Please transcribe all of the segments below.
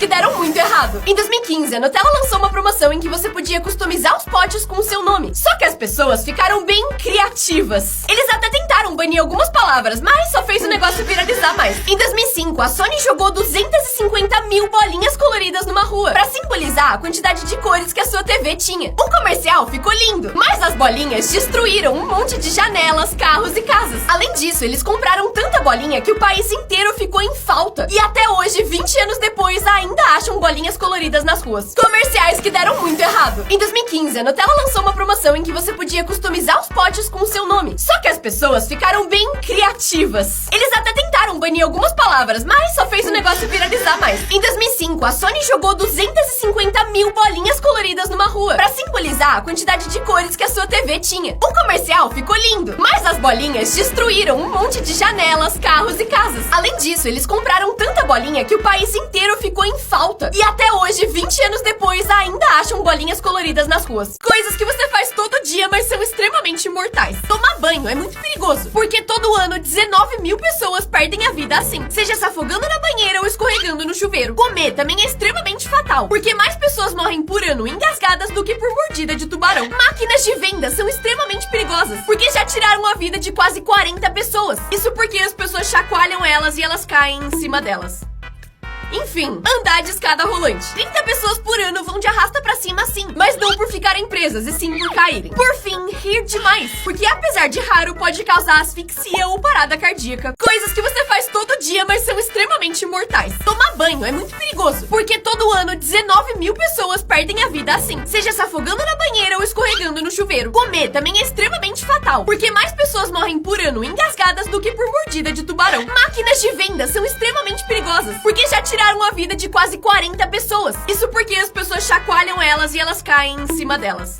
que deram muito errado. Em 2015, a Nutella lançou uma promoção em que você podia customizar os potes com o seu nome. Só que as pessoas ficaram bem criativas. Eles até tentaram banir algumas palavras, mas só fez o negócio viralizar mais. Em 2005, a Sony jogou 250 mil bolinhas coloridas numa rua pra simbolizar a quantidade de cores que a sua TV tinha. O comercial ficou lindo, mas as bolinhas destruíram um monte de janelas, carros e casas. Além disso, eles compraram tanta bolinha que o país inteiro ficou em falta. E até hoje, 20 anos depois, ainda acham bolinhas coloridas nas ruas. Comerciais que deram muito errado. Em 2015, a Nutella lançou uma promoção em que você podia customizar os potes com o seu nome. Só que as pessoas ficaram bem criativas. Eles até tentaram banir algumas palavras, mas só fez o negócio viralizar mais. Em 2005, a Sony jogou 250 mil bolinhas coloridas numa rua pra simbolizar a quantidade de cores que a sua TV tinha. O comercial ficou lindo, mas as bolinhas destruíram um monte de janelas, carros e casas. Além disso, eles compraram tanta bolinha que o país inteiro ficou em falta. E até hoje, 20 anos depois, ainda acham bolinhas coloridas nas ruas. Coisas que você faz todo dia, mas são extremamente mortais. Tomar banho é muito perigoso, porque todo ano 19 mil pessoas perdem a vida assim, seja se afogando na banheira ou escorregando no chuveiro. Comer também é extremamente fatal, porque mais pessoas morrem por ano engasgadas do que por mordida de tubarão. Máquinas de venda são extremamente perigosas, porque já tiraram a vida de quase 40 pessoas. Isso porque as pessoas chacoalham elas e elas caem em cima delas. Enfim, andar de escada rolante. 30 pessoas por ano vão de arrasta pra cima sim, mas não por ficarem presas, e sim por caírem. Por fim, rir demais, porque apesar de raro, pode causar asfixia ou parada cardíaca. Coisas que você faz todo dia, mas são extremamente mortais. Tomar banho é muito perigoso, porque todo ano 19 mil pessoas perdem a vida assim, seja se afogando na banheira ou escorregando no chuveiro. Comer também é extremamente fatal, porque mais pessoas morrem por ano engasgadas do que por mordida de tubarão. Máquinas de venda são extremamente perigosas, porque já tiraram a vida de quase 40 pessoas. Isso porque as pessoas chacoalham elas e elas caem em cima delas.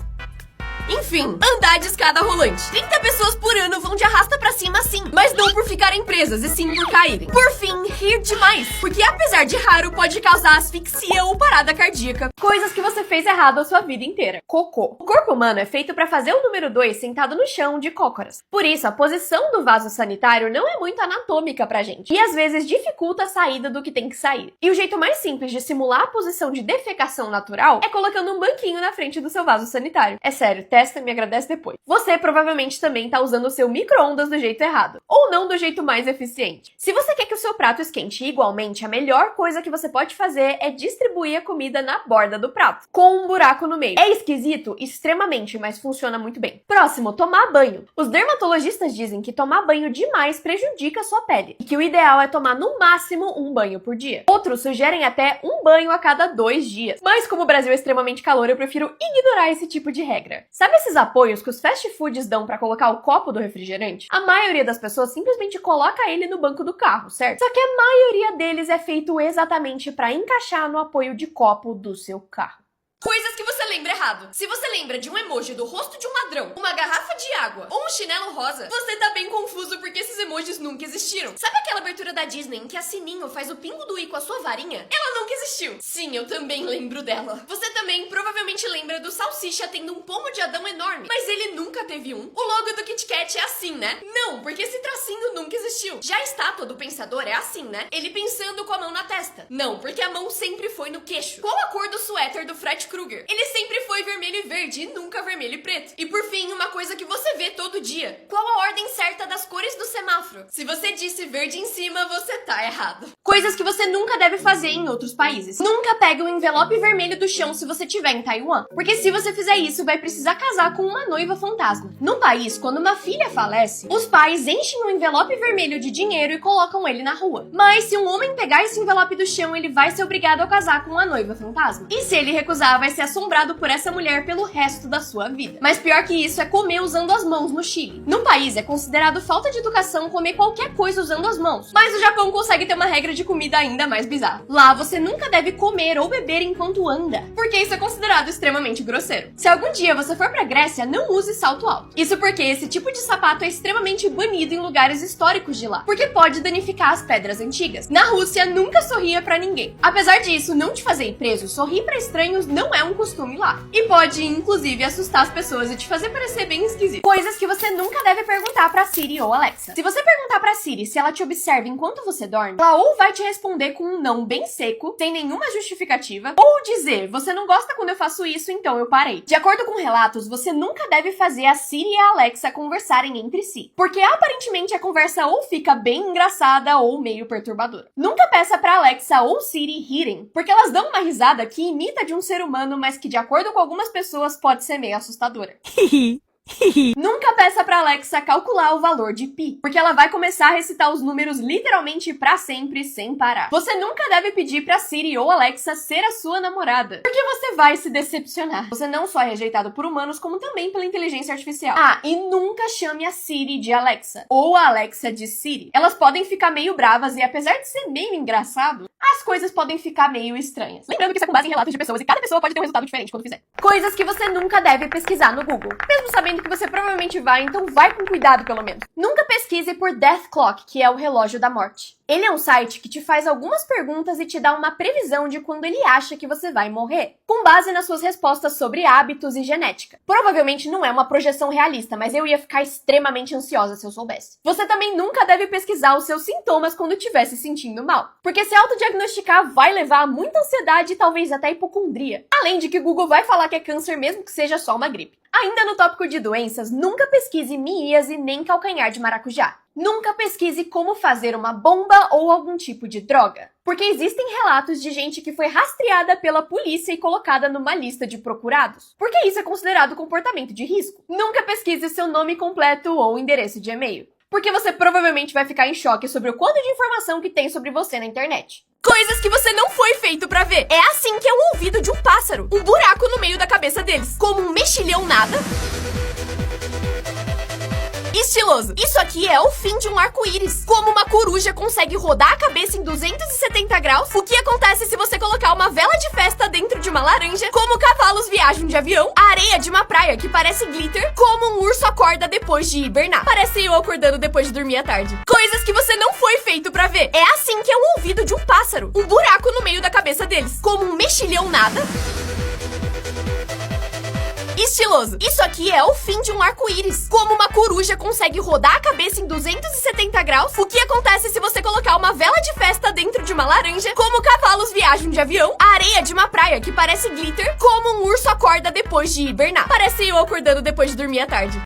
Enfim, andar de escada rolante. 30 pessoas por ano vão de arrasta pra cima sim, mas não por ficarem presas, e sim por caírem. Por fim, rir demais, porque apesar de raro, pode causar asfixia ou parada cardíaca. Coisas que você fez errado a sua vida inteira. Cocô. O corpo humano é feito pra fazer o número 2 sentado no chão de cócoras. Por isso, a posição do vaso sanitário não é muito anatômica pra gente, e às vezes dificulta a saída do que tem que sair. E o jeito mais simples de simular a posição de defecação natural é colocando um banquinho na frente do seu vaso sanitário. É sério, testa e me agradece depois. Você provavelmente também tá usando o seu micro-ondas do jeito errado, ou não do jeito mais eficiente. Se você quer que o seu prato esquente igualmente, a melhor coisa que você pode fazer é distribuir a comida na borda do prato, com um buraco no meio. É esquisito? Extremamente, mas funciona muito bem. Próximo, tomar banho. Os dermatologistas dizem que tomar banho demais prejudica a sua pele, e que o ideal é tomar no máximo um banho por dia. Outros sugerem até um banho a cada 2 dias. Mas como o Brasil é extremamente calor, eu prefiro ignorar esse tipo de regra. Sabe esses apoios que os fast foods dão pra colocar o copo do refrigerante? A maioria das pessoas simplesmente coloca ele no banco do carro, certo? Só que a maioria deles é feito exatamente pra encaixar no apoio de copo do seu carro. Coisas que você lembra errado. Se você lembra de um emoji do rosto de um ladrão, uma garrafa de água ou um chinelo rosa, você tá bem confuso porque esses emojis nunca existiram. Sabe aquela abertura da Disney em que a Sininho faz o pingo do i com a sua varinha? Ela nunca existiu. Sim, eu também lembro dela. Você também provavelmente lembra do Salsicha tendo um pomo de Adão enorme, mas ele nunca teve um. O logo do Kit Kat é assim, né? Não, porque esse tracinho nunca existiu. Já a estátua do Pensador é assim, né? Ele pensando com a mão na testa. Não, porque a mão sempre foi no queixo. Qual a cor do suéter do Fred Krueger? Ele sempre foi vermelho e verde e nunca vermelho e preto. E por fim, uma coisa que você vê todo dia. Qual a ordem certa das cores do semáforo? Se você disse verde em cima, você tá errado. Coisas que você nunca deve fazer em outros países. Nunca pegue o envelope vermelho do chão se você estiver em Taiwan. Porque se você fizer isso, vai precisar casar com uma noiva fantasma. No país, quando uma filha falece, os pais enchem um envelope vermelho de dinheiro e colocam ele na rua. Mas se um homem pegar esse envelope do chão, ele vai ser obrigado a casar com uma noiva fantasma. E se ele recusar, vai ser assombrado por essa mulher pelo resto da sua vida. Mas pior que isso é comer usando as mãos no Chile. No país é considerado falta de educação comer qualquer coisa usando as mãos. Mas o Japão consegue ter uma regra de comida ainda mais bizarra. Lá você nunca deve comer ou beber enquanto anda, porque isso é considerado extremamente grosseiro. Se algum dia você for pra Grécia, não use salto alto. Isso porque esse tipo de sapato é extremamente banido em lugares históricos de lá, porque pode danificar as pedras antigas. Na Rússia, nunca sorria pra ninguém. Apesar disso não te fazer ir preso, sorrir pra estranhos não é um costume lá. E pode, inclusive, assustar as pessoas e te fazer parecer bem esquisito. Coisas que você nunca deve perguntar pra Siri ou Alexa. Se você perguntar pra Siri se ela te observa enquanto você dorme, ela ou vai te responder com um não bem seco, tudo, sem nenhuma justificativa, ou dizer, você não gosta quando eu faço isso, então eu parei. De acordo com relatos, você nunca deve fazer a Siri e a Alexa conversarem entre si, porque aparentemente a conversa ou fica bem engraçada ou meio perturbadora. Nunca peça pra Alexa ou Siri rirem, porque elas dão uma risada que imita de um ser humano, mas que de acordo com algumas pessoas pode ser meio assustadora. Nunca peça pra Alexa calcular o valor de pi, porque ela vai começar a recitar os números literalmente pra sempre, sem parar. Você nunca deve pedir pra Siri ou Alexa ser a sua namorada, porque você vai se decepcionar. Você não só é rejeitado por humanos, como também pela inteligência artificial. Ah, e nunca chame a Siri de Alexa, ou a Alexa de Siri. Elas podem ficar meio bravas e apesar de ser meio engraçado, as coisas podem ficar meio estranhas. Lembrando que isso é com base em relatos de pessoas e cada pessoa pode ter um resultado diferente quando fizer. Coisas que você nunca deve pesquisar no Google, mesmo sabendo que você provavelmente vai, então vai com cuidado pelo menos. Nunca pesquise por Death Clock, que é o relógio da morte. Ele é um site que te faz algumas perguntas e te dá uma previsão de quando ele acha que você vai morrer, com base nas suas respostas sobre hábitos e genética. Provavelmente não é uma projeção realista, mas eu ia ficar extremamente ansiosa se eu soubesse. Você também nunca deve pesquisar os seus sintomas quando estiver se sentindo mal, porque se autodiagnosticar vai levar a muita ansiedade e talvez até hipocondria. Além de que o Google vai falar que é câncer mesmo que seja só uma gripe. Ainda no tópico de doenças, nunca pesquise miíase nem calcanhar de maracujá. Nunca pesquise como fazer uma bomba ou algum tipo de droga, porque existem relatos de gente que foi rastreada pela polícia e colocada numa lista de procurados, porque isso é considerado comportamento de risco. Nunca pesquise seu nome completo ou endereço de e-mail, porque você provavelmente vai ficar em choque sobre o quanto de informação que tem sobre você na internet. Coisas que você não foi feito pra ver. É assim que é o ouvido de um pássaro. Um buraco no meio da cabeça deles. Como um mexilhão nada. Estiloso. Isso aqui é o fim de um arco-íris. Como uma coruja consegue rodar a cabeça em 270 graus. O que acontece se você colocar uma vela de festa dentro de uma laranja. Como cavalos viajam de avião. A areia de uma praia que parece glitter. Como um urso acorda depois de hibernar. Parece eu acordando depois de dormir à tarde. Coisas que você não foi feito pra ver. É assim que é o ouvido de um pássaro. Um buraco no meio da cabeça deles. Como um mexilhão nada. Estiloso. Isso aqui é o fim de um arco-íris. Como uma coruja consegue rodar a cabeça em 270 graus. O que acontece se você colocar uma vela de festa dentro de uma laranja. Como cavalos viajam de avião. A areia de uma praia que parece glitter. Como um urso acorda depois de hibernar. Parece eu acordando depois de dormir à tarde.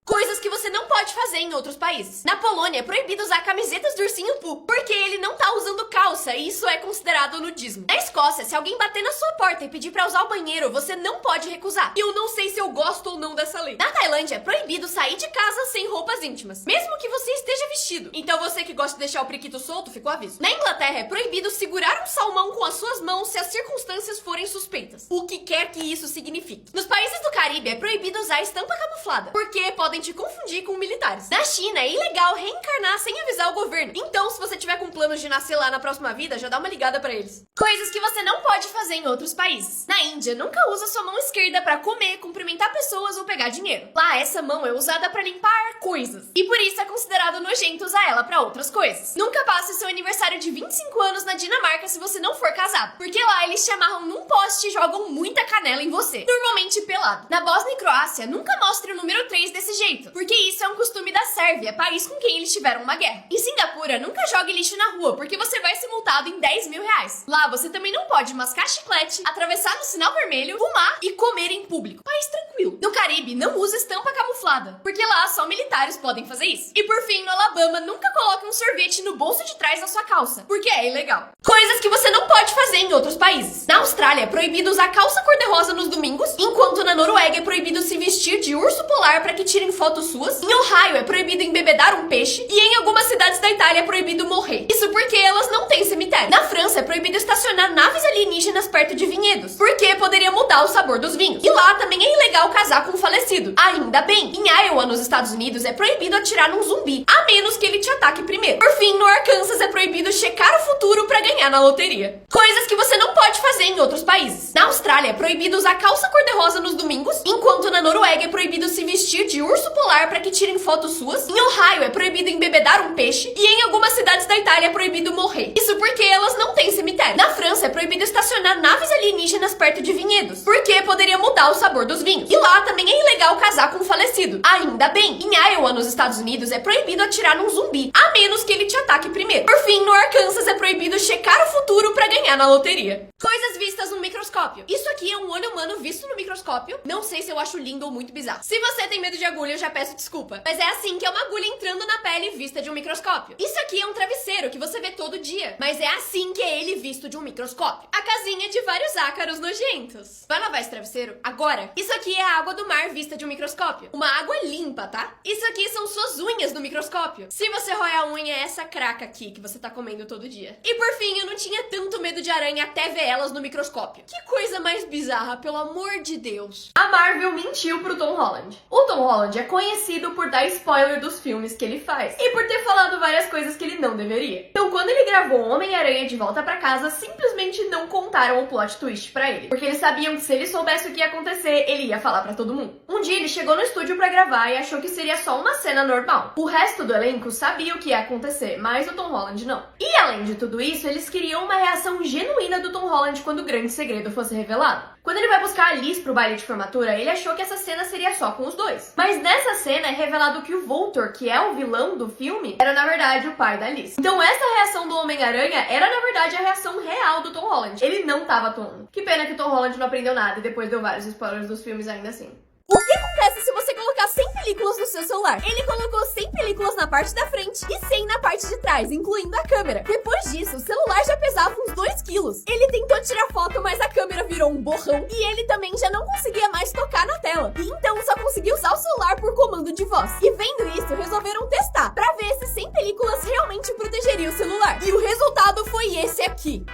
Coisas que você não pode fazer em outros países. Na Polônia é proibido usar camisetas do ursinho Pooh, porque ele não tá usando calça e isso é considerado nudismo. Na Escócia, se alguém bater na sua porta e pedir pra usar o banheiro, você não pode recusar. E eu não sei se eu gosto ou não dessa lei. Na Tailândia é proibido sair de casa sem roupas íntimas, mesmo que você esteja vestido. Então você que gosta de deixar o priquito solto, ficou aviso. Na Inglaterra é proibido segurar um salmão com as suas mãos se as circunstâncias forem suspeitas, o que quer que isso signifique. Nos países do Caribe é proibido usar estampa camuflada, porque podem te confundir com militares. Na China é ilegal reencarnar sem avisar o governo. Então, se você tiver com planos de nascer lá na próxima vida, já dá uma ligada pra eles. Coisas que você não pode fazer em outros países. Na Índia, nunca usa sua mão esquerda pra comer, cumprimentar pessoas ou pegar dinheiro. Lá, essa mão é usada pra limpar coisas. E por isso é considerado nojento usar ela pra outras coisas. Nunca passe seu aniversário de 25 anos na Dinamarca se você não for casado. Porque lá eles te amarram num poste e jogam muita canela em você. Normalmente pelado. Na Bósnia e Croácia, nunca mostre o número 3 desse jeito, porque isso é um costume da Sérvia, país com quem eles tiveram uma guerra. Em Singapura, nunca jogue lixo na rua, porque você vai ser multado em 10 mil reais. Lá, você também não pode mascar chiclete, atravessar no sinal vermelho, fumar e comer em público. País tranquilo. No Caribe, não use estampa camuflada, porque lá só militares podem fazer isso. E por fim, no Alabama, nunca coloque um sorvete no bolso de trás da sua calça, porque é ilegal. Coisas que você não pode fazer em outros países. Na Austrália, é proibido usar calça cor-de-rosa nos domingos, enquanto na Noruega é proibido se vestir de urso polar para que tirem fotos suas. Em Ohio é proibido embebedar um peixe e em algumas cidades da Itália é proibido morrer. Isso porque elas não têm cemitério. Na França é proibido estacionar naves alienígenas perto de vinhedos, porque poderia mudar o sabor dos vinhos. E lá também é ilegal casar com um falecido. Ainda bem, em Iowa, nos Estados Unidos, é proibido atirar num zumbi, a menos que ele te ataque primeiro. Por fim, no Arkansas é proibido checar o futuro pra ganhar na loteria. Coisas que você não pode fazer em outros países. Na Austrália é proibido usar calça cor-de-rosa nos domingos, enquanto na Noruega é proibido se vestir de urso polar pra que tirem fotos suas. Em Ohio é proibido embebedar um peixe. E em algumas cidades da Itália é proibido morrer. Isso porque elas não têm cemitério. Na França é proibido estacionar naves alienígenas perto de vinhedos, porque poderia mudar o sabor dos vinhos. E lá também é ilegal casar com um falecido. Ainda bem, em Iowa, nos Estados Unidos, é proibido atirar num zumbi, a menos que ele te ataque primeiro. Por fim, no Arkansas é proibido checar o futuro pra ganhar na loteria. Coisas vistas no microscópio. Isso aqui é um olho humano visto no microscópio. Não sei se eu acho lindo ou muito bizarro. Se você tem medo de agulha, eu já peço desculpa. Mas é assim que é uma agulha entrando na pele vista de um microscópio. Isso aqui é um travesseiro que você vê todo dia. Mas é assim que é ele visto de um microscópio. A casinha de vários ácaros nojentos. Vai lavar esse travesseiro? Agora. Isso aqui é a água do mar vista de um microscópio. Uma água limpa, tá? Isso aqui são suas unhas no microscópio. Se você roer a unha, é essa craca aqui que você tá comendo todo dia. E por fim, eu não tinha tanto medo de aranha até ver elas no microscópio. Que coisa mais bizarra, pelo amor de Deus. A Marvel mentiu pro Tom Holland. O Tom Holland é conhecido por dar spoiler dos filmes que ele faz e por ter falado várias coisas que ele não deveria. Então, quando ele gravou Homem-Aranha de Volta pra Casa, simplesmente não contaram o plot twist pra ele, porque eles sabiam que se ele soubesse o que ia acontecer, ele ia falar pra todo mundo. Um dia ele chegou no estúdio pra gravar e achou que seria só uma cena normal. O resto do elenco sabia o que ia acontecer, mas o Tom Holland não. E além de tudo isso, eles queriam uma reação genuína do Tom Holland quando o grande segredo fosse revelado. Quando ele vai buscar a Liz pro baile de formatura, ele achou que essa cena seria só com os dois. Mas nessa cena é revelado que o Voltor, que é o vilão do filme, era na verdade o pai da Liz. Então essa reação do Homem-Aranha era na verdade a reação real do Tom Holland. Ele não tava atuando. Que pena que o Tom Holland não aprendeu nada e depois deu vários spoilers dos filmes ainda assim. O que acontece se você colocar 100 películas no seu celular? Ele colocou 100 películas na parte da frente e 100 na parte de trás, incluindo a câmera. Depois disso, o celular já pesava uns 2 quilos. Ele tentou tirar foto, mas a câmera virou um borrão e ele também já não conseguia mais tocar na tela. E então só conseguia usar o celular por comando de voz. E vendo isso, resolveram testar pra ver se 100 películas realmente protegeriam o celular. E o resultado foi esse aqui.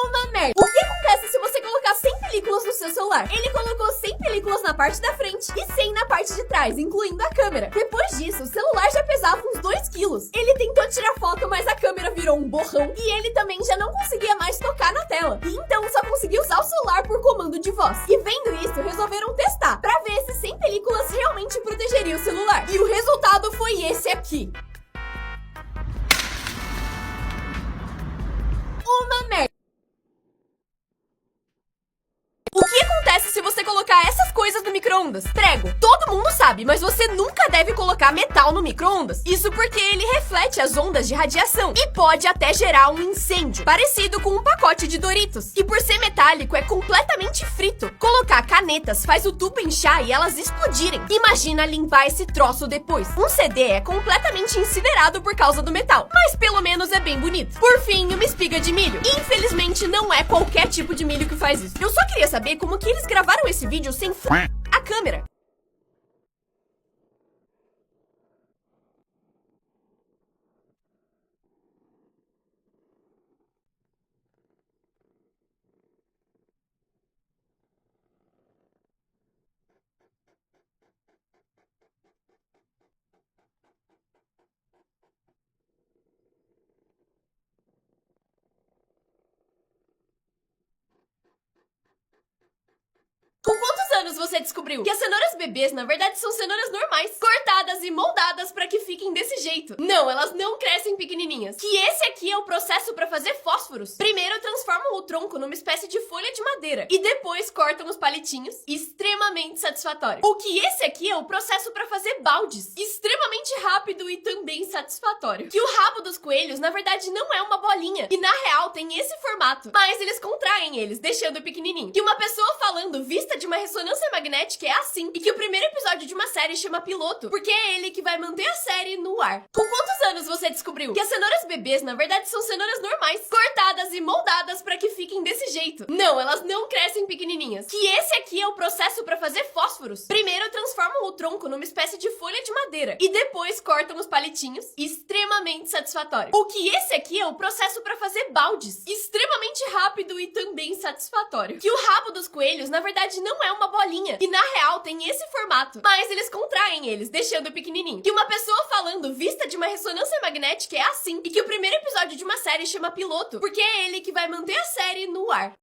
Uma merda. O que acontece se você colocar 100 películas no seu celular? Ele colocou 100 películas na parte da frente e 100 na parte de trás, incluindo a câmera. Depois disso, o celular já pesava uns 2 quilos. Ele tentou tirar foto, mas a câmera virou um borrão e ele também já não conseguia mais tocar na tela. E então só conseguia usar o celular por comando de voz. E vendo isso, resolveram testar pra ver se 100 películas realmente protegeriam o celular. E o resultado foi esse aqui. Uma merda. O que acontece se você colocar essas coisas no micro-ondas? Prego, todo mundo sabe, mas você nunca deve colocar metal no micro-ondas. Isso porque ele reflete as ondas de radiação e pode até gerar um incêndio, parecido com um pacote de Doritos. E por ser metálico, é completamente frito. Colocar canetas faz o tubo inchar e elas explodirem. Imagina limpar esse troço depois. Um CD é completamente incinerado por causa do metal, mas pelo menos é bem bonito. Por fim, uma espiga de milho. Infelizmente, não é qualquer tipo de milho que faz isso. Eu só queria saber como que eles gravaram esse vídeo sem a câmera. Com quantos anos você descobriu que as cenouras bebês, na verdade, são cenouras normais, cortadas e moldadas pra que fiquem desse jeito? Não, elas não crescem pequenininhas. Que esse aqui é o processo pra fazer fósforos. Primeiro transformam o tronco numa espécie de folha de madeira e depois cortam os palitinhos. Extremamente satisfatório. O que esse aqui é o processo pra fazer baldes. Extremamente rápido e também satisfatório. Que o rabo dos coelhos, na verdade, não é uma bolinha e na real tem esse formato, mas eles contraem eles, deixando pequenininho. Que uma pessoa falando vista de uma ressonância magnética é assim, e que o primeiro episódio de uma série chama piloto, porque é ele que vai manter a série no ar. Com quantos anos você descobriu que as cenouras bebês, na verdade, são cenouras normais, cortadas e moldadas pra que fiquem desse jeito? Não, elas não crescem pequenininhas. Que esse aqui é o processo pra fazer fósforos. Primeiro transformam o tronco numa espécie de folha de madeira e depois cortam os palitinhos. Extremamente satisfatório. O que esse aqui é o processo pra fazer baldes. Extremamente rápido e também satisfatório. Que o rabo dos coelhos, na verdade, não é uma bolinha e na real tem esse formato, mas eles contraem eles, deixando pequenininho. Que uma pessoa falando vista de uma ressonância magnética é assim, e que o primeiro episódio de uma série chama piloto, porque é ele que vai manter a série no ar.